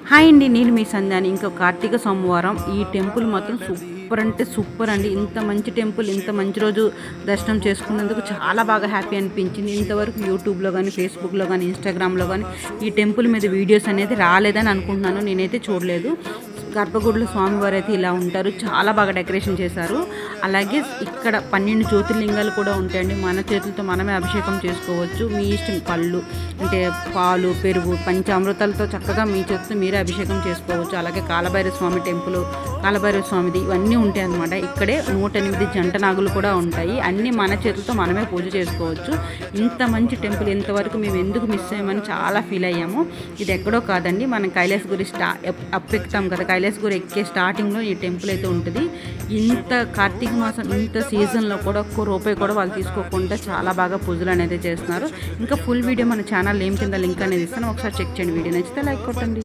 Hi అండి, నేను మీ సంధ్యాని. ఇంకా కార్తీక సోమవారం ఈ టెంపుల్ మాత్రం సూపర్ అంటే సూపర్ అండి. ఇంత మంచి టెంపుల్, ఇంత మంచి రోజు దర్శనం చేసుకున్నందుకు చాలా బాగా హ్యాపీ అనిపించింది. ఇంతవరకు యూట్యూబ్లో కానీ, ఫేస్బుక్లో కానీ, ఇన్స్టాగ్రామ్లో కానీ ఈ టెంపుల్ మీద వీడియోస్ అనేది రాలేదని అనుకుంటున్నాను. నేనైతే చూడలేదు. గర్భగుడిలో స్వామివారు అయితే ఇలా ఉంటారు, చాలా బాగా డెకరేషన్ చేశారు. అలాగే ఇక్కడ 12 జ్యోతిర్లింగాలు కూడా ఉంటాయండి. మన చేతులతో మనమే అభిషేకం చేసుకోవచ్చు. మీ ఇష్టం, పళ్ళు అంటే పాలు, పెరుగు, పంచామృతాలతో చక్కగా మీ చేతితో మీరే అభిషేకం చేసుకోవచ్చు. అలాగే కాలభైరవ స్వామి టెంపుల్, కాలభైరవ స్వామిది ఇవన్నీ ఉంటాయి అన్నమాట. ఇక్కడే 108 జంట నాగులు కూడా ఉంటాయి. అన్నీ మన చేతులతో మనమే పూజ చేసుకోవచ్చు. ఇంత మంచి టెంపుల్ ఇంతవరకు మేము ఎందుకు మిస్ అయ్యామని చాలా ఫీల్ అయ్యాము. ఇది ఎక్కడో కాదండి, మనం కైలాసగిరి ఎక్కుతాం కదా, కైలాసగిరి ఎక్కే స్టార్టింగ్లో ఈ టెంపుల్ అయితే ఉంటుంది. ఇంత కార్తీక మాసం ఇంత సీజన్లో కూడా ఒక్క రూపాయి కూడా వాళ్ళు తీసుకోకుండా చాలా బాగా పూజలు అనేది చేస్తున్నారు. ఇంకా ఫుల్ వీడియో మన ఛానల్ నేమ్ కింద లింక్ అనేది ఇస్తాను, ఒకసారి చెక్ చేయండి. వీడియో నచ్చితే లైక్ కొట్టండి.